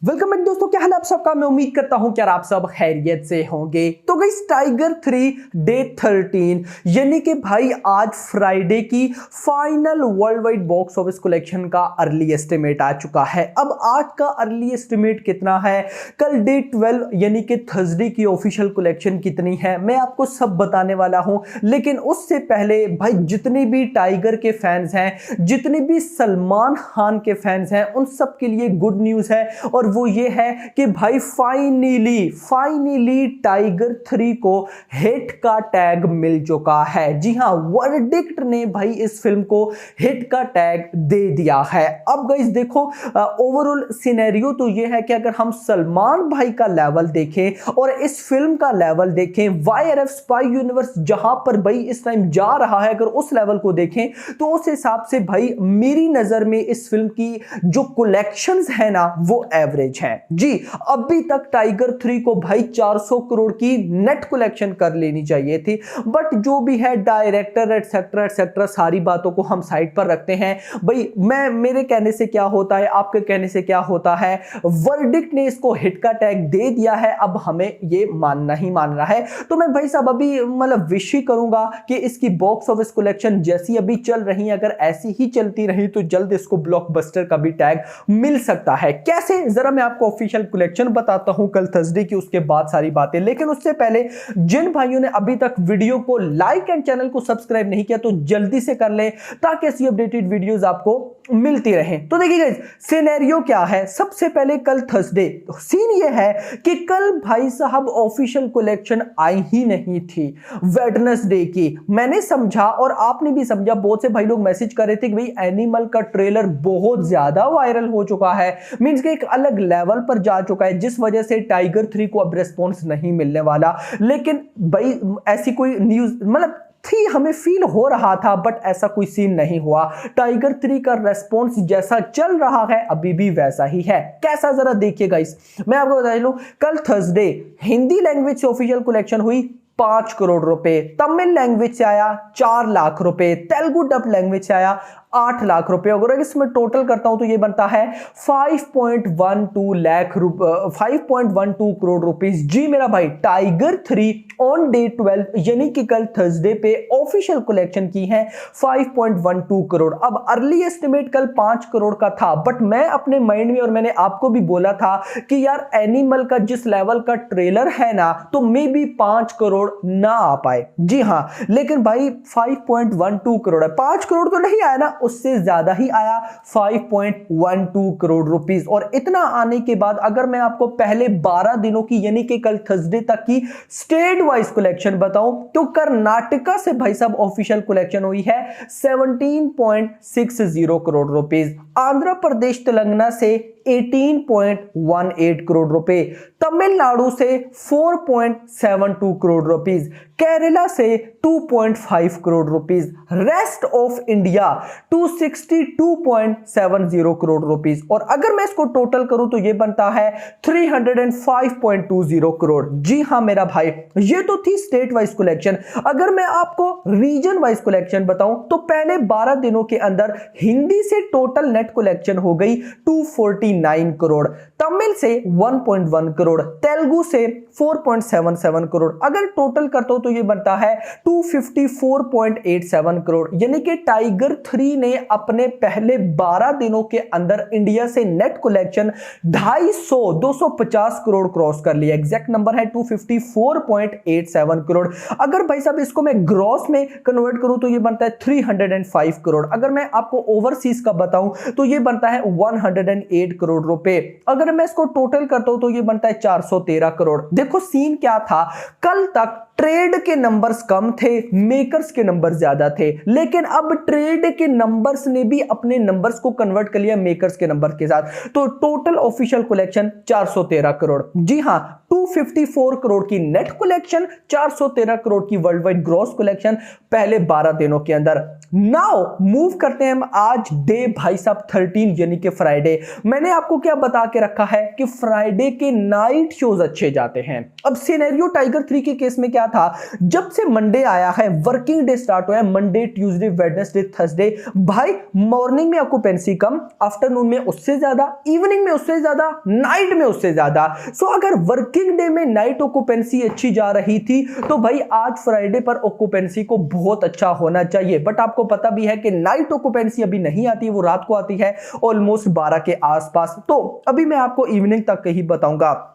Welcome back दोस्तों, क्या हाल है आप सबका। मैं उम्मीद करता हूं कि आप सब खैरियत से होंगे। तो गाइस टाइगर 3 डे 13 यानी कि भाई आज फ्राइडे की final world wide box office collection का अर्ली एस्टिमेट आ चुका है। अब आज का अर्ली एस्टिमेट कितना है, कल डे 12 यानी कि थर्सडे की ऑफिशियल कलेक्शन कितनी है, मैं आपको सब बताने वाला हूं। लेकिन उससे पहले भाई जितने भी टाइगर के फैंस हैं, जितने भी सलमान खान के फैंस हैं, उन सब के लिए गुड न्यूज़ है। और वो ये है कि भाई फाइनली टाइगर 3 को हिट का टैग मिल चुका है। जी हां, वर्डिक्ट ने भाई इस फिल्म को हिट का टैग दे दिया है। अब गाइस देखो, ओवरऑल सिनेरियो तो ये है कि अगर हम सलमान भाई का लेवल देखें और इस फिल्म का लेवल देखें, वाईआरएफ स्पाई यूनिवर्स जहां पर भाई इस टाइम जा रहा है, अगर उस लेवल को देखें तो उस हिसाब से भाई मेरी नजर में इस फिल्म की जो कलेक्शंस है ना वो एवरेज है। जी, अभी तक टाइगर 3 को भाई 400 करोड़ की नेट कलेक्शन कर लेनी चाहिए थी। बट जो भी है, डायरेक्टर एटसेट्रा एटसेट्रा सारी बातों को हम साइड पर रखते हैं। भाई मेरे कहने से क्या होता है, आपके कहने से क्या होता है, वर्डिक्ट ने इसको हिट का टैग दे दिया है। अब हमें ये मानना ही मानना है। तो मैं भाई साहब अभी मतलब विश ही करूंगा कि इसकी बॉक्स ऑफिस कलेक्शन जैसी अभी चल रही है, अगर ऐसी ही चलती रही तो जल्द इसको ब्लॉकबस्टर का भी टैग मिल सकता है। कैसे, जरा मैं आपको ऑफिशियल कलेक्शन बताता हूं कल थर्सडे की, उसके बाद सारी बातें। लेकिन उससे पहले जिन भाइयों ने अभी तक वीडियो को लाइक एंड चैनल को सब्सक्राइब नहीं किया तो जल्दी से कर लें ताकि ऐसी अपडेटेड वीडियोस आपको मिलती रहें। तो देखिए गाइस, सिनेरियो क्या है। सबसे पहले कल थर्सडे सीन ये है कि कल भाई साहब ऑफिशियल कलेक्शन आई ही नहीं थी वेडनेसडे की। मैंने समझा और आपने भी समझा, बहुत से भाई लोग मैसेज कर रहे थे कि भाई एनिमल का ट्रेलर बहुत ज्यादा वायरल हो चुका है, मींस कि एक अलग लेवल पर जा चुका है, जिस वजह से टाइगर 3 को अब रिस्पॉन्स नहीं मिलने वाला। लेकिन भाई ऐसी कोई न्यूज मतलब थी, हमें फील हो रहा था, बट ऐसा कोई सीन नहीं हुआ। टाइगर 3 का रेस्पॉन्स जैसा चल रहा है अभी भी वैसा ही है। कैसा, जरा देखिएगा इस, मैं आपको बता दूं, कल थर्सडे हिंदी लैंग्वेज से ऑफिशियल कलेक्शन हुई 5 करोड़ रुपए, तमिल लैंग्वेज से आया 4 लाख रुपए, तेलुगु डब लैंग्वेज से आया 8 लाख रुपए। अगर इसमें टोटल करता हूं तो ये बनता है 5.12 करोड़ रुपीस। जी मेरा भाई, टाइगर 3 ऑन डे 12 यानी कि कल थर्सडे पे ऑफिशियल कलेक्शन की है 5.12 करोड़। अब अर्ली एस्टिमेट कल 5 करोड़ का था, बट मैं अपने माइंड में, और मैंने आपको भी बोला था कि यार एनिमल का जिस लेवल का ट्रेलर है ना, तो मे बी 5 करोड़ ना आ पाए। जी हां, लेकिन भाई 5.12 करोड़ है, 5 करोड़ तो नहीं आया ना, उससे ज्यादा ही आया 5.12 करोड़ रुपीस। और इतना आने के बाद अगर मैं आपको पहले 12 दिनों की यानी कि कल थर्सडे तक की स्टेट वाइज कलेक्शन बताऊं तो कर्नाटका से भाई साहब ऑफिशियल कलेक्शन हुई है 17.60 करोड़ रुपीस, आंध्र प्रदेश तेलंगाना से 18.18 करोड़ रुपए, तमिलनाडु से 4.72 करोड़ रुपीस, केरला से 2.5 crore rupees, rest of India 262.70 crore rupees. और अगर मैं इसको टोटल करूं तो ये बनता है 305.20 करोड़। जी हां मेरा भाई, ये तो थी स्टेट वाइज कलेक्शन। अगर मैं आपको रीजन वाइज कलेक्शन बताऊं तो पहले 12 दिनों के अंदर हिंदी से टोटल नेट कलेक्शन हो गई 249 करोड़, तमिल से 1.1 करोड़, तेलुगु से 4.77 करोड़। अगर टोटल करता हूं तो ये बनता है 254.87 करोड़। यानी कि टाइगर 3 ने अपने पहले 12 दिनों के अंदर इंडिया से नेट कलेक्शन 250 करोड़ क्रॉस कर लिया। एग्जैक्ट नंबर है 254.87 करोड़। अगर भाई साहब इसको मैं ग्रॉस में कन्वर्ट करूं तो ये बनता है 305 करोड़। अगर मैं आपको ओवरसीज का बताऊं तो ये बनता है 108 करोड़ रुपए। अगर मैं इसको टोटल करता हूं तो ये बनता है 413 करोड़। देखो सीन क्या था, कल तक ट्रेड के नंबर्स कम थे, मेकर्स के नंबर ज्यादा थे, लेकिन अब ट्रेड के नंबर्स ने भी अपने नंबर्स को कन्वर्ट कर लिया मेकर्स के नंबर के साथ। तो टोटल ऑफिशियल कलेक्शन 413 करोड़। जी हां, 254 करोड़ की नेट कलेक्शन, 413 करोड़ की वर्ल्ड वाइड ग्रॉस कलेक्शन पहले 12 दिनों के अंदर। नाउ मूव करते हैं हम आज डे भाई साहब 13 यानी कि फ्राइडे। मैंने आपको क्या बता के रखा है कि फ्राइडे के नाइट शोज अच्छे जाते हैं। अब सिनेरियो टाइगर 3 के केस में क्या था, जब से मंडे आया है, वर्किंग डे स्टार्ट हुआ है, मंडे ट्यूसडे वेडनेसडे थर्सडे, भाई मॉर्निंग में ऑक्यूपेंसी कम, आफ्टरनून में उससे ज्यादा, इवनिंग में उससे ज्यादा, नाइट में उससे ज्यादा। सो अगर वर्किंग डे में नाइट ऑक्यूपेंसी अच्छी जा रही थी तो भाई आज फ्राइडे पर ऑक्यूपेंसी को बहुत अच्छा होना चाहिए। बट आपको पता भी है कि नाइट ऑक्यूपेंसी अभी नहीं आती, वो रात को आती है ऑलमोस्ट 12 के आसपास। तो अभी मैं आपको इवनिंग तक ही बताऊंगा।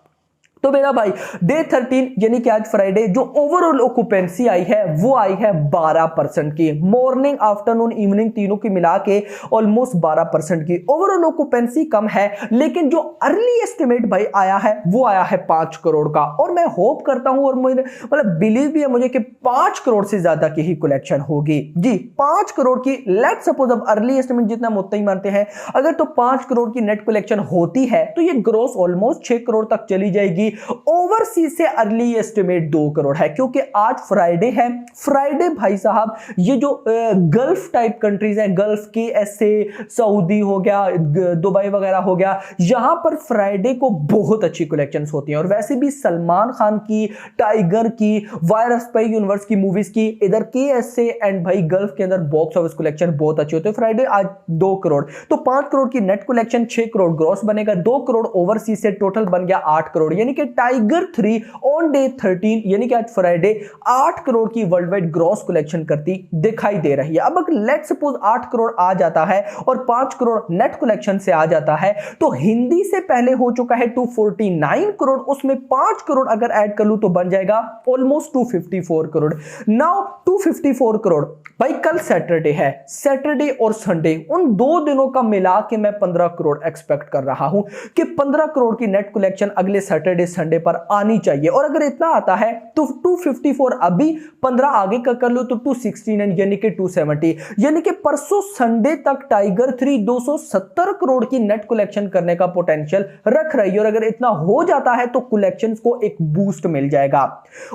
तो मेरा भाई डे 13 यानी कि आज फ्राइडे जो ओवरऑल ऑक्यूपेंसी आई है वो आई है 12% की। मॉर्निंग आफ्टरनून इवनिंग तीनों की मिला के ऑलमोस्ट 12% की ओवरऑल ऑक्यूपेंसी कम है। लेकिन जो अर्ली एस्टिमेट भाई आया है वो आया है 5 करोड़ का। और मैं होप करता हूं और मुझे मतलब बिलीव भी है मुझे कि 5 करोड़ से ज्यादा की ही कलेक्शन होगी जी। 5 करोड़ की, लेट सपोज अब अर्ली एस्टिमेट जितना हम उतना ही मानते हैं, अगर तो 5 करोड़ की नेट कलेक्शन होती है तो ये ग्रोस ऑलमोस्ट 6 करोड़ तक चली जाएगी। ओवरसीज से अर्ली एस्टिमेट 2 करोड़ है क्योंकि आज फ्राइडे है। फ्राइडे भाई साहब ये जो गल्फ टाइप कंट्रीज हैं, गल्फ की ऐसे सऊदी हो गया, दुबई वगैरह हो गया, यहां पर फ्राइडे को बहुत अच्छी कलेक्शंस होती हैं। और वैसे भी सलमान खान की, टाइगर की, वायर स्पाई यूनिवर्स की मूवीज की, इधर के ऐसे एंड भाई गल्फ के अंदर बॉक्स ऑफिस कलेक्शन बहुत अच्छी होती है। फ्राइडे आज 2 करोड़, तो 5 करोड़ की नेट कलेक्शन, 6 करोड़ ग्रॉस बनेगा, 2 करोड़ ओवरसीज से टोटल बन गया 8 करोड़। यानी कि टाइगर 3 ऑन डे 13 यानी कि आज फ्राइडे 8 करोड़ की वर्ल्ड वाइड ग्रॉस कलेक्शन करती दिखाई दे रही है। अब अगर लेट सपोज 8 करोड़ आ जाता है और 5 करोड़ नेट कलेक्शन से आ जाता है तो हिंदी से पहले हो चुका है 249 करोड़, उसमें 5 करोड़ अगर ऐड कर लूं तो बन जाएगा ऑलमोस्ट 254 करोड़। नाउ 254 करोड़ भाई कल सैटरडे है, सैटरडे और संडे उन 2 दिनों का मिला के मैं 15 करोड़ एक्सपेक्ट कर रहा हूं कि 15 करोड़ की नेट कलेक्शन अगले सैटरडे संडे पर आनी चाहिए। और अगर इतना आता है तो 254 अभी 15 आगे का कर लो तो 269 यानी कि 270, यानी कि परसों संडे तक टाइगर 3 270 करोड़ की नेट कलेक्शन करने का पोटेंशियल रख रही है। और अगर इतना हो जाता है तो कलेक्शंस को एक बूस्ट मिल जाएगा।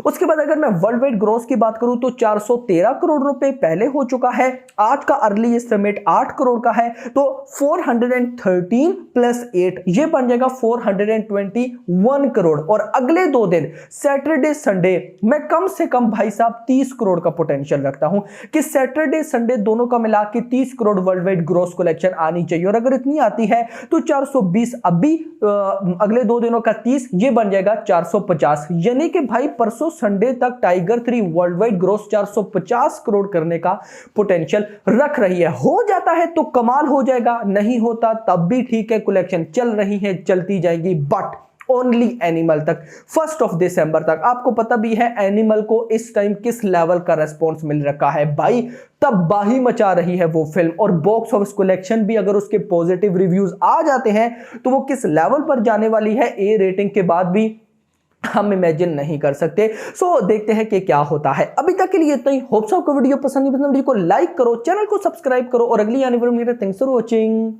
उसके बाद अगर मैं वर्ल्ड वाइड ग्रॉस की बात करूं तो 413 करोड़ रुपए पहले हो चुका है। आज का अर्ली एस्टिमेट 8 करोड़ का है तो 413 प्लस 8 ये बन जाएगा 421 करोड़। और अगले 2 दिन सैटरडे संडे मैं कम से कम भाई साहब 30 करोड़ का पोटेंशियल रखता हूं कि सैटरडे संडे दोनों का मिला के 30 crore world wide gross collection आनी चाहिए। और अगर इतनी आती है तो 420 अभी अगले 2 दिनों का 30 ये बन जाएगा 450, यानी कि भाई परसों संडे तक tiger 3 world wide gross 450 crore करने का पोटेंशियल रख रही है। हो जाता है तो कमाल हो जाएगा, नहीं होता तब भी ठीक है, कलेक्शन चल रही है, चलती जाएगी, बट ओनली एनिमल तक, 1 दिसंबर तक। आपको पता भी है एनिमल को इस टाइम किस लेवल का रेस्पॉन्स मिल रखा है भाई, तबाही मचा रही है वो फिल्म। और बॉक्स ऑफिस कलेक्शन भी अगर उसके पॉजिटिव रिव्यूज आ जाते हैं तो वो किस लेवल पर जाने वाली है ए रेटिंग के बाद भी हम इमेजिन नहीं कर सकते। सो देखते हैं कि क्या होता है। अभी तक के लिए इतना ही। होप्स आपको वीडियो पसंद है, वीडियो को लाइक करो, चैनल को सब्सक्राइब करो और अगली आने वाली वीडियो थैंक्स फॉर वॉचिंग।